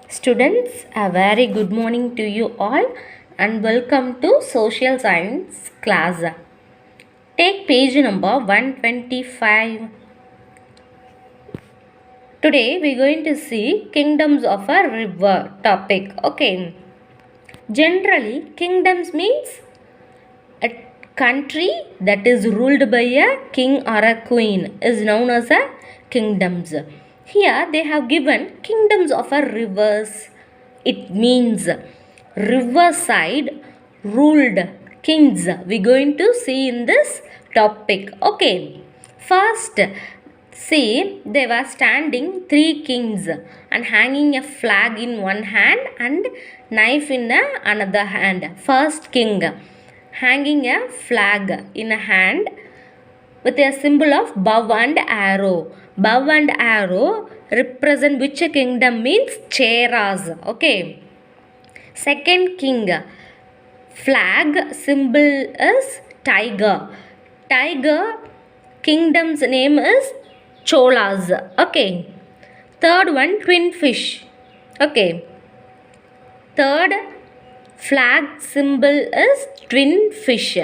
Students, a very good morning to you all and welcome to Social Science class. Take page number 125. Today we are going to see kingdoms of a river topic. Okay. Generally, kingdoms means a country that is ruled by a king or a queen is known as a kingdoms. Here they have given kingdoms of a rivers. It means riverside ruled kings. We're going to see in this topic. Okay. First, see, they were standing three kings and hanging a flag in one hand and knife in another hand. First king hanging a flag in a hand with a symbol of bow and arrow. Bow and arrow represent which kingdom means Cheras. Okay. Second king, flag symbol is tiger. Tiger kingdom's name is Cholas. Okay. Third one, twin fish. Okay. Third flag symbol is twin fish.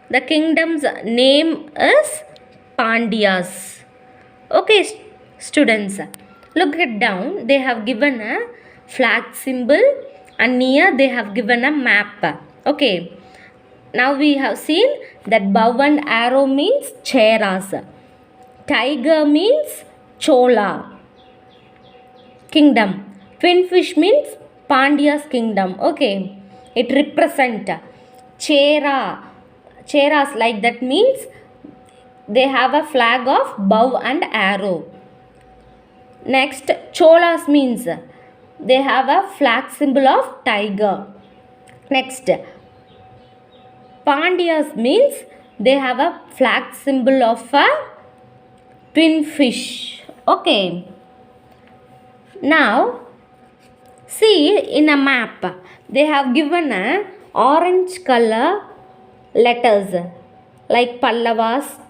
The kingdom's name is Pandyas. Okay, students, look it down. They have given a flag symbol and near they have given a map. Okay. Now we have seen that bow and arrow means Cheras. Tiger means Chola kingdom. Twin fish means Pandya's kingdom. Okay. It represent Cheras like that means they have a flag of bow and arrow. Next, Cholas means they have a flag symbol of tiger. Next, Pandyas means they have a flag symbol of a twin fish. Okay. Now, see in a map, they have given a orange color letters like Pallavas,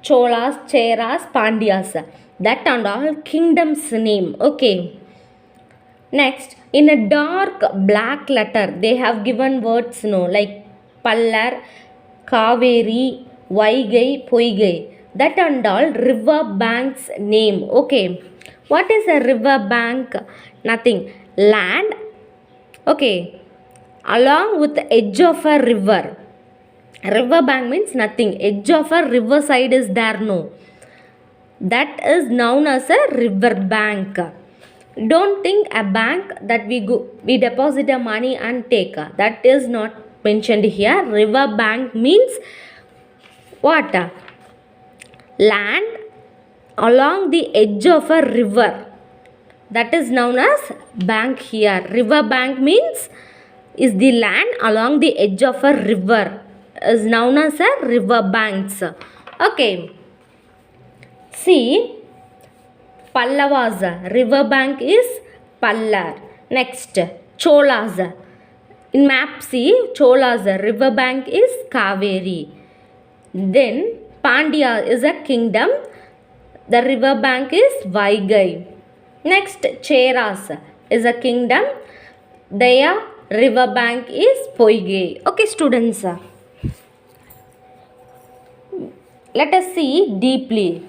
Cholas, Cheras, Pandyas. That and all kingdom's name. Okay. Next, in a dark black letter, they have given words like Pallar, Kaveri, Vaigai, Poigai. That and all river bank's name. Okay. What is a river bank? Nothing. Land. Okay. Along with the edge of a river. River bank means nothing. Edge of a river side is there. No. That is known as a river bank. Don't think a bank that we deposit the money and take. That is not mentioned here. River bank means what? Land along the edge of a river. That is known as bank here. River bank means is the land along the edge of a river. Is known as a river banks. Okay. See, Pallavas, river bank is Pallar. Next, Cholas. In map see, Cholas, river bank is Kaveri. Then, Pandya is a kingdom. The river bank is Vaigai. Next, Cheras is a kingdom. Their river bank is Poigai. Okay, students. Let us see deeply.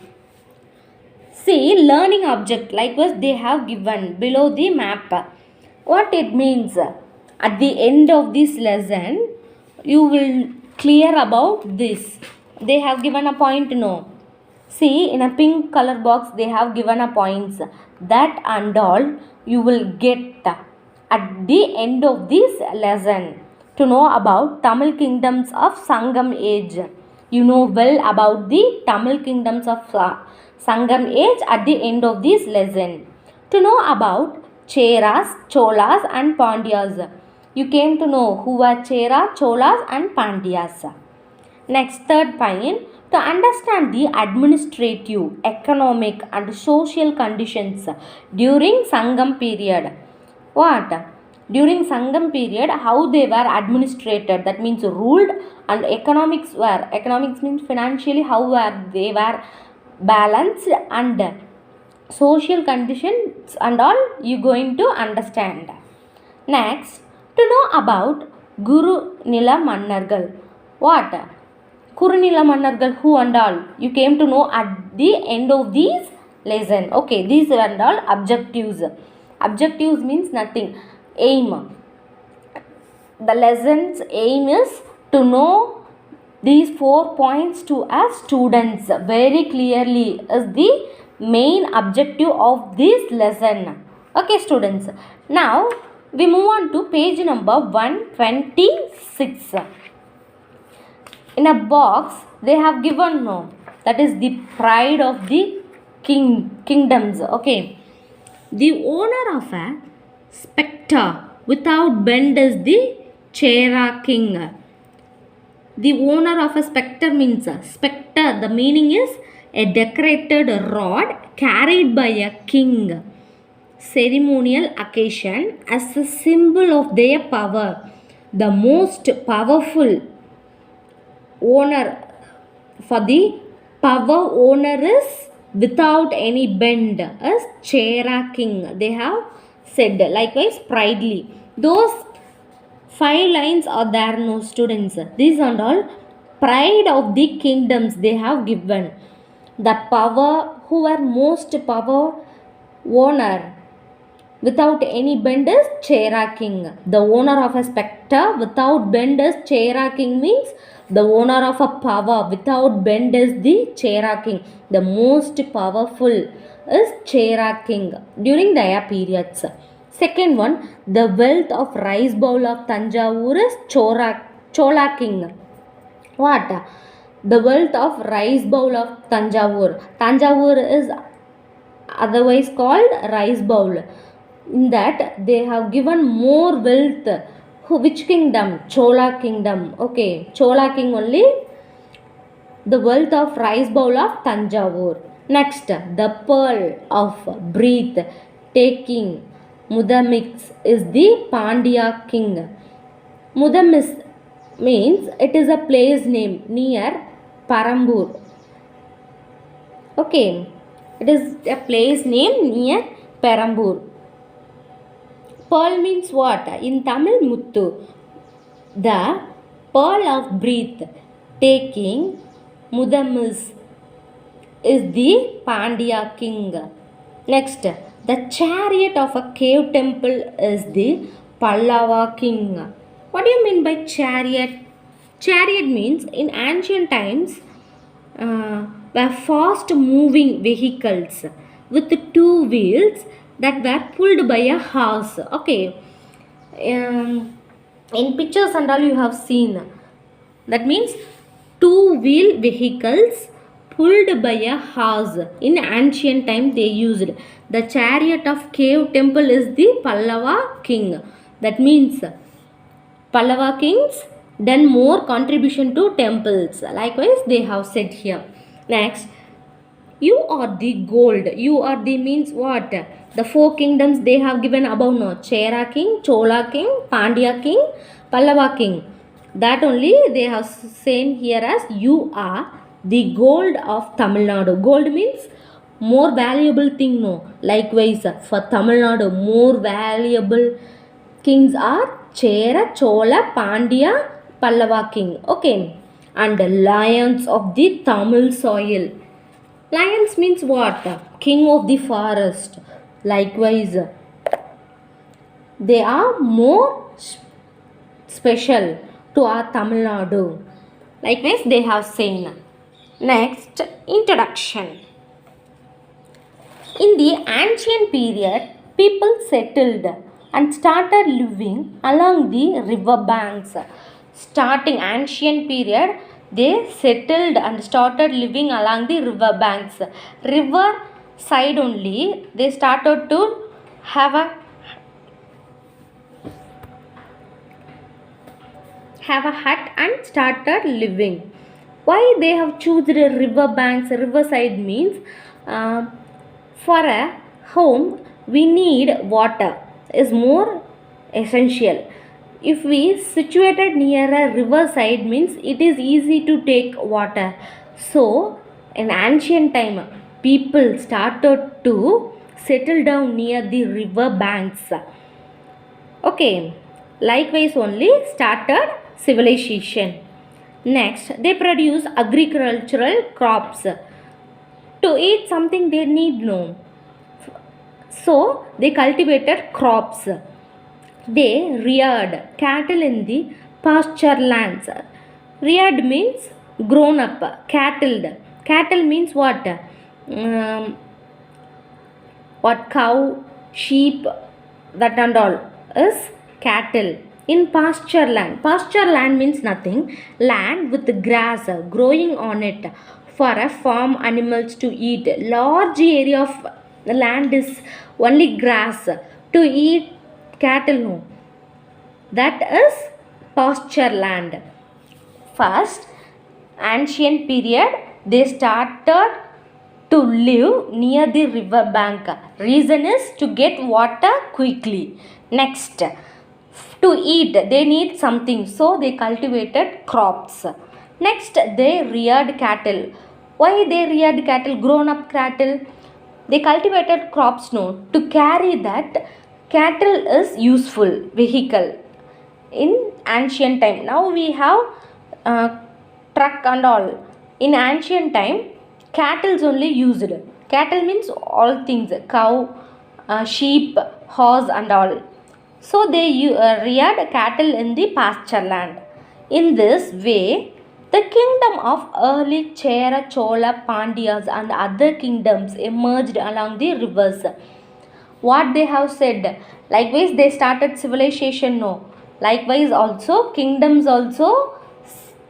See, learning object likewise they have given below the map. What it means? At the end of this lesson, you will clear about this. They have given a point, no. See, in a pink color box, they have given a points. That and all you will get at the end of this lesson to know about Tamil kingdoms of Sangam age. You know well about the Tamil kingdoms of Sangam age at the end of this lesson. To know about Cheras, Cholas and Pandyas. You came to know who were Chera, Cholas and Pandyas. Next, third point, to understand the administrative, economic and social conditions during Sangam period. What? During Sangam period, how they were administrated, that means ruled, and economics means financially how they were balanced, and social conditions and all you going to understand. Next, to know about Guru Nila Mannargal. What? Kurunila Mannargal, who and all? You came to know at the end of these lesson. Okay, these and all objectives. Objectives means nothing. Aim. The lesson's aim is to know these 4 points to us students very clearly is the main objective of this lesson. Okay, students. Now, we move on to page number 126. In a box, they have given no. That is the pride of the kingdoms. Okay. The owner of a spectre without bend is the Chera king. The owner of a spectre means spectre. The meaning is a decorated rod carried by a king. Ceremonial occasion as a symbol of their power. The most powerful owner for the power owner is without any bend as Chera king. They have said likewise pridely. Those 5 lines are there, no students. These and all pride of the kingdoms they have given. The power who are most power owner without any bend is Chera king. The owner of a spectre without bend is Chera king means the owner of a power without bend is the Chera king. The most powerful is Chera king during their periods. Second one, the wealth of rice bowl of Tanjavur is Chola king. What? The wealth of rice bowl of Tanjavur. Tanjavur is otherwise called rice bowl. In that they have given more wealth. Which kingdom? Chola kingdom. Okay, Chola king only. The wealth of rice bowl of Tanjavur. Next, the pearl of breath taking Mudamix is the Pandya king. Mudamis means it is a place name near Parambur. Okay, it is a place name near Parambur. Pearl means what? In Tamil, Muttu. The pearl of breath taking Mudamis is the Pandya king. Next, the chariot of a cave temple is the Pallava king. What do you mean by chariot? Chariot means in ancient times were fast moving vehicles with 2 wheels that were pulled by a horse. Okay. In pictures and all you have seen. That means 2-wheel vehicles pulled by a horse. In ancient time they used. The chariot of cave temple is the Pallava king. That means Pallava kings done more contribution to temples. Likewise they have said here. Next, you are the gold. You are the means what? The 4 kingdoms they have given above no. Chera king, Chola king, Pandya king, Pallava king. That only they have seen here as you are the gold of Tamil Nadu. Gold means more valuable thing no. Likewise for Tamil Nadu more valuable kings are Chera, Chola, Pandya, Pallava king. Okay. And the lions of the Tamil soil. Lions means what? King of the forest. Likewise, they are more special to our Tamil Nadu. Likewise, they have seen. Next, introduction. In the ancient period, people settled and started living along the river banks. Starting ancient period, they settled and started living along the river banks. River side only they started to have a hut and started living. Why they have chosen river banks? River side means for a home we need water is more essential. If we situated near a river side means it is easy to take water. So in ancient time people started to settle down near the river banks. Okay, likewise only started civilization. Next, they produce agricultural crops. To eat something they need, no. So they cultivated crops. They reared cattle in the pasture lands. Reared means grown up. Cattled. Cattle means what? What cow, sheep, that and all is cattle. In pasture land. Pasture land means nothing. Land with grass growing on it for a farm animals to eat. Large area of land is only grass. To eat cattle, no. That is pasture land. First, ancient period, they started to live near the river bank. Reason is to get water quickly. Next, to eat they need something, so they cultivated crops. Next, they reared cattle. Why they reared cattle? Grown up cattle. They cultivated crops, no. To carry that cattle is useful vehicle in ancient time. Now we have truck and all. In ancient time, cattle only used. Cattle means all things, cow, sheep, horse and all. So they reared cattle in the pasture land. In this way, the kingdom of early Chera, Chola, Pandyas and other kingdoms emerged along the rivers. What they have said, likewise they started civilization, no. Likewise also kingdoms also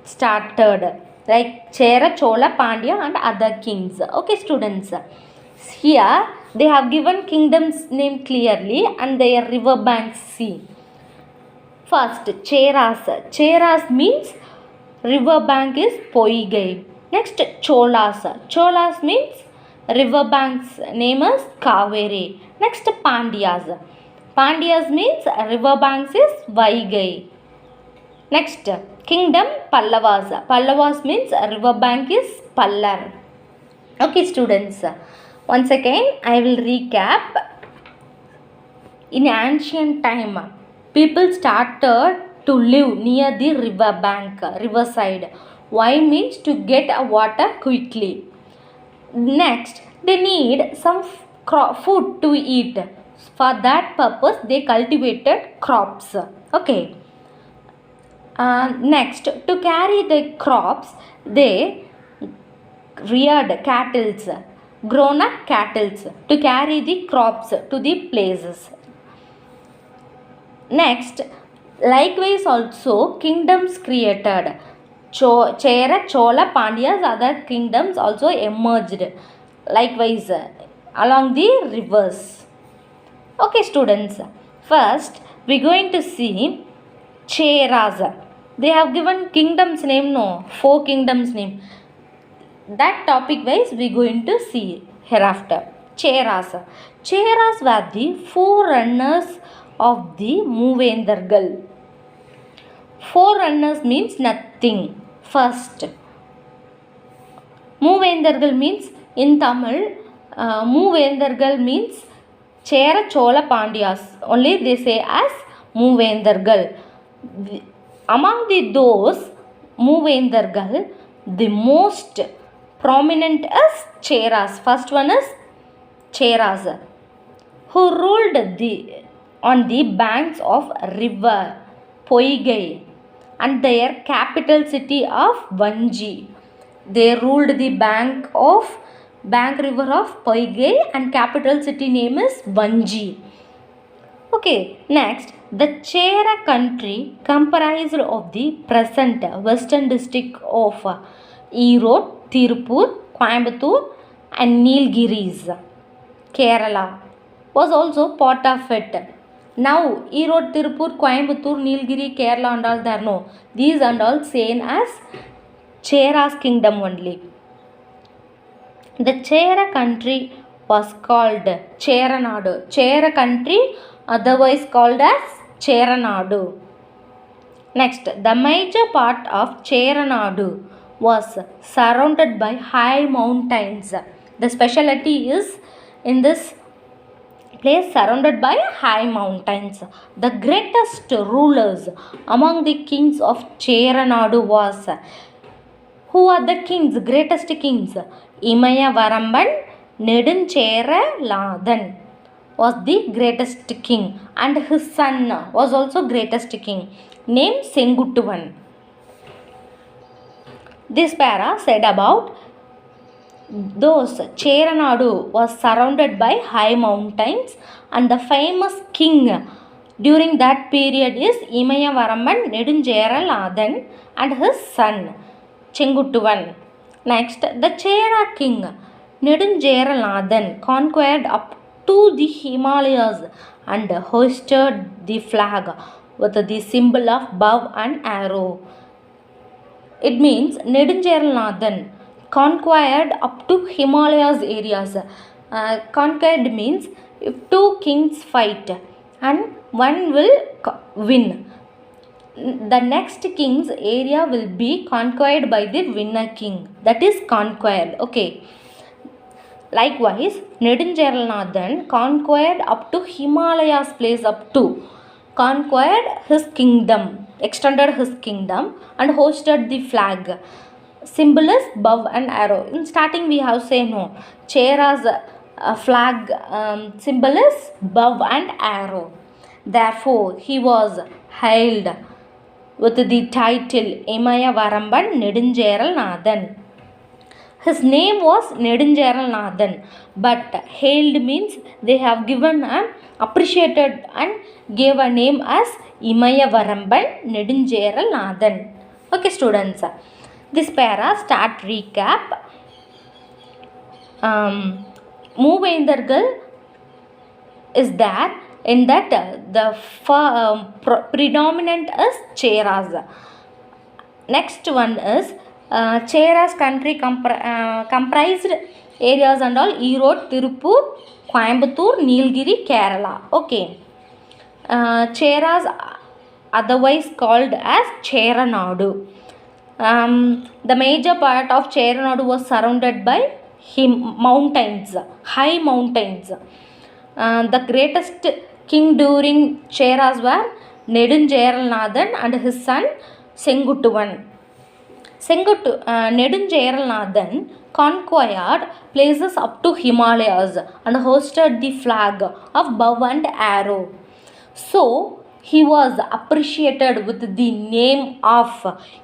started, like Chera, Chola, Pandya and other kings. Okay students, here they have given kingdoms name clearly and their river banks see. First, Cheras. Cheras means river bank is Poigai. Next, Cholas. Cholas means river bank's name is Kaveri. Next, Pandyas. Pandyas means river banks is Vaigai. Next, kingdom Pallavas. Pallavas means river bank is Pallar. Okay students, once again I will recap. In ancient time, people started to live near the river bank, riverside. Why means to get water quickly. Next, they need some food to eat. For that purpose, they cultivated crops. Okay. Next, to carry the crops, they reared cattle, grown up cattle, to carry the crops to the places. Next, likewise also kingdoms created. Chera, Chola, Pandyas, other kingdoms also emerged likewise along the rivers. Okay students, first we are going to see Cheras. They have given kingdoms name, no, 4 kingdoms name. That topic wise we are going to see hereafter. Cheras. Cheras were the forerunners of the Moovendargal. Forerunners means nothing. First, Moovendargal means in Tamil, Moovendargal means Chera, Chola, Pandyas. Only they say as Moovendargal. Among those Moovendargal, the most prominent is Cheras. First one is Cheras, who ruled on the banks of river Poigai and their capital city of Vanji. They ruled the bank river of Poigai and capital city name is Vanji. Okay, next, the Chera country comprised of the present western district of Erode, Tirupur, Coimbatore and Nilgiris. Kerala was also part of it. Now, Erode, Tirupur, Coimbatore, Nilgiri, Kerala and all there, no. These and all seen as Chera's kingdom only. The Chera country was called Cheranadu. Chera country otherwise called as Cheranadu. Next, the major part of Cheranadu was surrounded by high mountains. The specialty is in this place surrounded by high mountains. The greatest rulers among the kings of Cheranadu was, who are the kings, greatest kings? Imaya Varamban Nedunchera was the greatest king, and his son was also greatest king, named Senguttuvan. This para said about those Cheranadu was surrounded by high mountains, and the famous king during that period is Imayavaramman Nedunjeralathan and his son Chenguttuvan. Next, the Chera king Nedunjeralathan conquered up to the Himalayas and hoisted the flag with the symbol of bow and arrow. It means Nedunjeralathan conquered up to Himalayas areas. Conquered means if two kings fight and one will win, the next king's area will be conquered by the winner king. That is conquered. Okay. Likewise, Nedunjeralathan conquered up to Himalayas place up to, conquered his kingdom, extended his kingdom and hosted the flag. Symbol is bow and arrow. In starting we have say no. Chera's flag symbol is bow and arrow. Therefore, he was hailed with the title Imaya Varamban Nedunjeralathan. His name was Nedunjeralathan, but hailed means they have given an appreciated and gave a name as Imaya Varamban Nedunjeralathan. Okay, students. This para start recap. Moovaindargal is there. In that the predominant is Cheras. Next one is Cheras country comprised areas and all Erode, Tirupur, Coimbatore, Nilgiri, Kerala. Okay. Cheras otherwise called as Cheranadu. The major part of Cheranadu was surrounded by mountains, high mountains. The greatest king during Cheras were Nedunjeralathan and his son Senguttuvan. Nedunjeralathan conquered places up to Himalayas and hosted the flag of bow and arrow. So, he was appreciated with the name of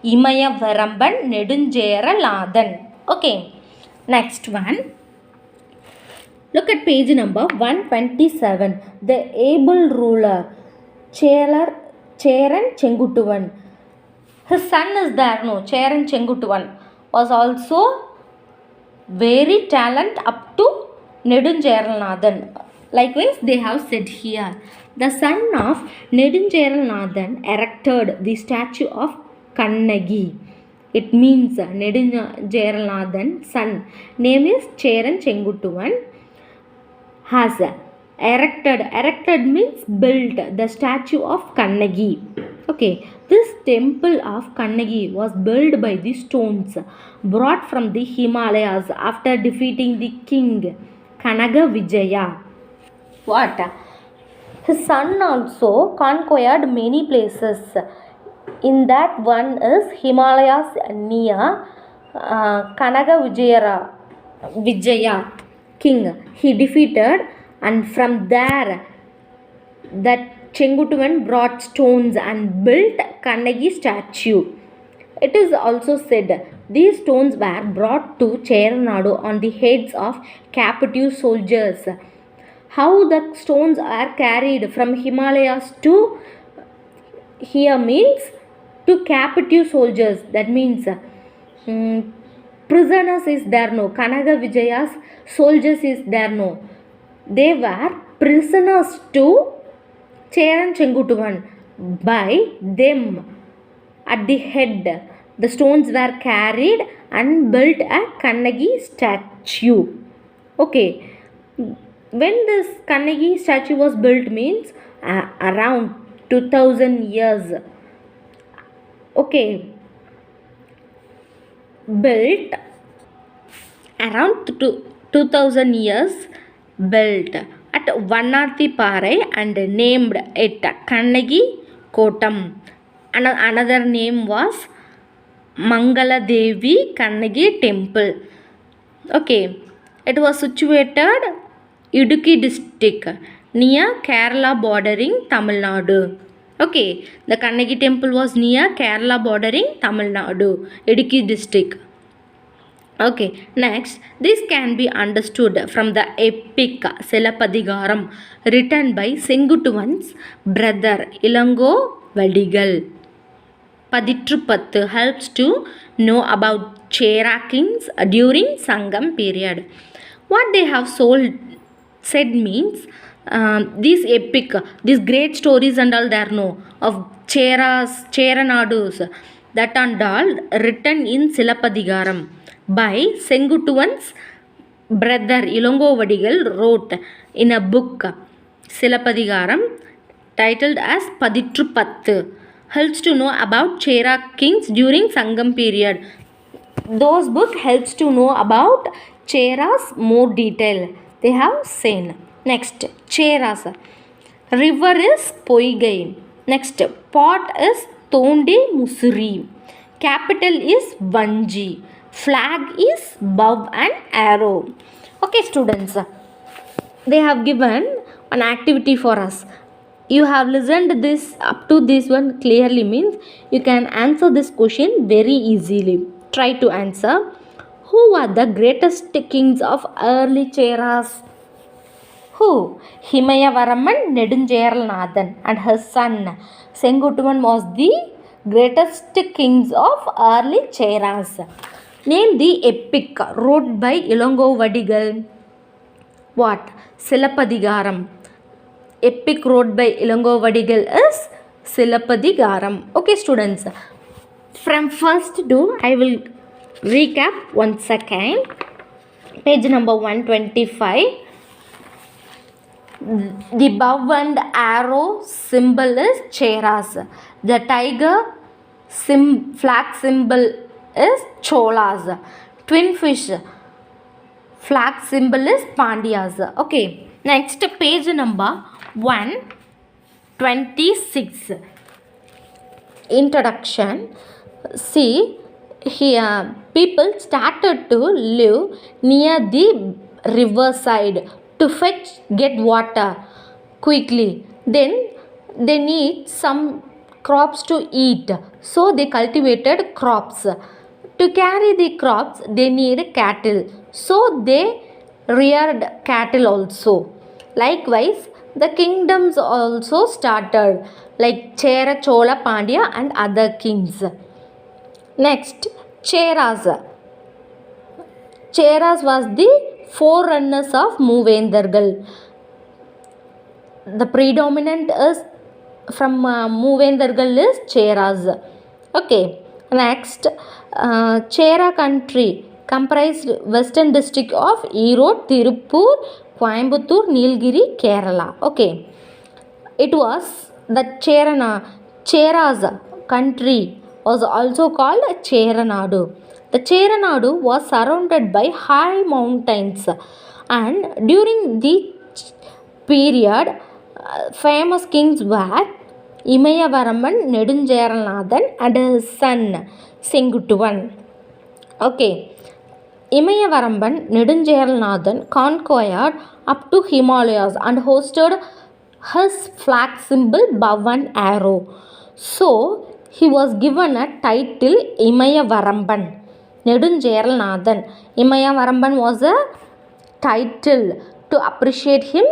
Imaya Varamban Nedunjeralathan. Okay, next one. Look at page number 127. The able ruler Cheran Chenguttuvan. His son is there, no? Cheran Chenguttuvan was also very talent up to Nedunjeralathan. Likewise, they have said here, the son of Nedunjeralathan erected the statue of Kannagi. It means Nedunjeralathan's son. Name is Cheran Chenguttuvan. Has erected means built the statue of Kannagi. Okay, this temple of Kannagi was built by the stones brought from the Himalayas after defeating the king Kanaga Vijaya. What? His son also conquered many places. In that one is Himalayas near Kanaga Vijaya king. He defeated, and from there that Chenguttuvan brought stones and built Kannagi statue. It is also said these stones were brought to Cheranadu on the heads of captive soldiers. How the stones are carried from Himalayas to here means to captive soldiers. That means prisoners is there, no. Kanaga Vijaya's soldiers is there, no. They were prisoners to Cheran Chenguttuvan. By them at the head, the stones were carried and built a Kannagi statue. Okay. When this Kannagi statue was built means around 2000 years. Okay. Built around 2000 years built at Vannarthiparai and named it Kannagi Kotam. Another name was Mangala Devi Kannagi Temple. Okay, it was situated Idukki district near Kerala bordering Tamil Nadu. Okay, the Kannagi temple was near Kerala bordering Tamil Nadu, Idukki district. Okay, next, this can be understood from the epic Silapadigaram written by Sengutuvan's brother Ilango Vadigal. Paditru helps to know about Chera kings during Sangam period. What they have said means these epic, these great stories and all there no of Cheranadus that and all written in Silapadigaram by Sengutuvan's brother Ilongo Vadigal wrote in a book Silapadigaram titled as Paditru helps to know about Chera kings during Sangam period. Those book helps to know about Cheras more detail. They have seen. Next, Cheras. River is Poigai. Next, pot is Tondi Musuri. Capital is Vanji. Flag is bow and arrow. Okay, students. They have given an activity for us. You have listened this up to this one clearly means you can answer this question very easily. Try to answer. Who are the greatest kings of early Cheras? Who? Himayavaramman Nedunjeyaralnathan and his son Sengutuvan was the greatest kings of early Cheras. Name the epic wrote by Ilongo Vadigal. What? Silapadigaram. Epic wrote by Ilongo Vadigal is Silapadigaram. Okay, students. From first to I will recap once again. Page number 125. The bow and arrow symbol is Cheras. The tiger flag symbol is Cholas. Twin fish flag symbol is Pandyas. Okay, next page number 126. Introduction. See, here people started to live near the riverside to get water quickly. Then they need some crops to eat, so they cultivated crops. To carry the crops they need cattle, so they reared cattle also. Likewise, the kingdoms also started like Chera, Chola, Pandya and other kings. Next, Cheras. Cheras was the forerunners of Moovendargal. The predominant is from Moovendargal is Cheras. Okay, next, Chera country comprised western district of Erode, Tirupur, Coimbatore, Nilgiri, Kerala. Okay, it was the Cheras country was also called Cheranadu. The Cheranadu was surrounded by high mountains, and during the period famous kings were Imayavaramman Nedunjeyaralnathan and his son Sengutuvan. Okay, Imayavaramban Nedunjeyaralnathan conquered up to Himalayas and hosted his flag symbol bow and arrow. So he was given a title Imayavaramban Nedunjeyaralnathan. Imayavaramban was a title to appreciate him.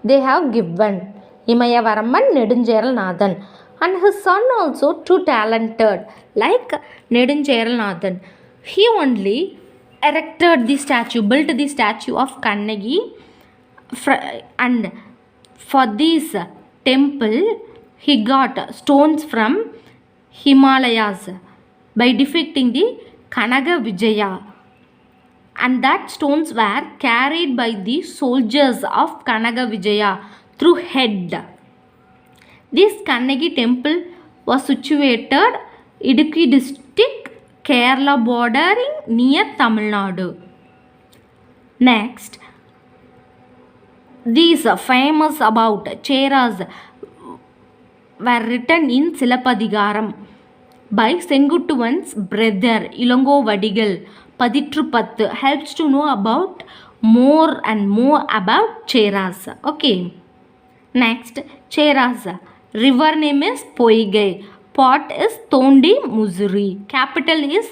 They have given Imayavaramman Nedunjeyaralnathan, and his son also too talented like Nedunjeyaralnathan. He only erected the statue, built the statue of Kannagi, and for this temple he got stones from Himalayas by depicting the Kanaga Vijaya, and that stones were carried by the soldiers of Kanaga Vijaya through head. This Kannagi temple was situated Idukki district, Kerala bordering near Tamil Nadu. Next, these famous about cheras were written in Silappadigaram by Sengutuvan's brother Ilangovadigal. Paditru helps to know about more and more about cheras. Okay. Next, cheras. River name is Poigai. Port is Tondi, Mussoorie. Capital is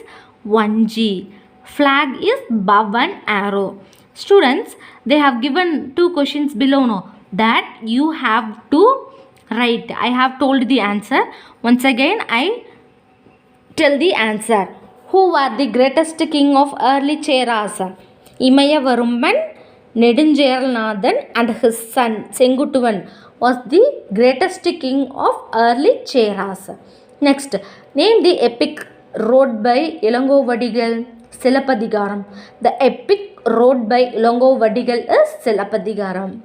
Vanji. Flag is bow and arrow. Students, they have given 2 questions below, no, that you have to write. I have told the answer. Once again, I tell the answer. Who were the greatest king of early cheras? Imayavarumban, Nedunjayalnathan and his son Sengutuvan was the greatest king of early cheras. Next, name the epic wrote by Ilangovadigal. Silappadigaram. The epic wrote by Ilangovadigal is Silappadigaram.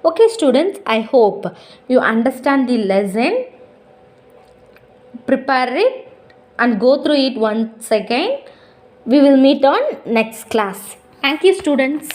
Okay students, I hope you understand the lesson. Prepare it and go through it once again. We will meet on next class. Thank you students.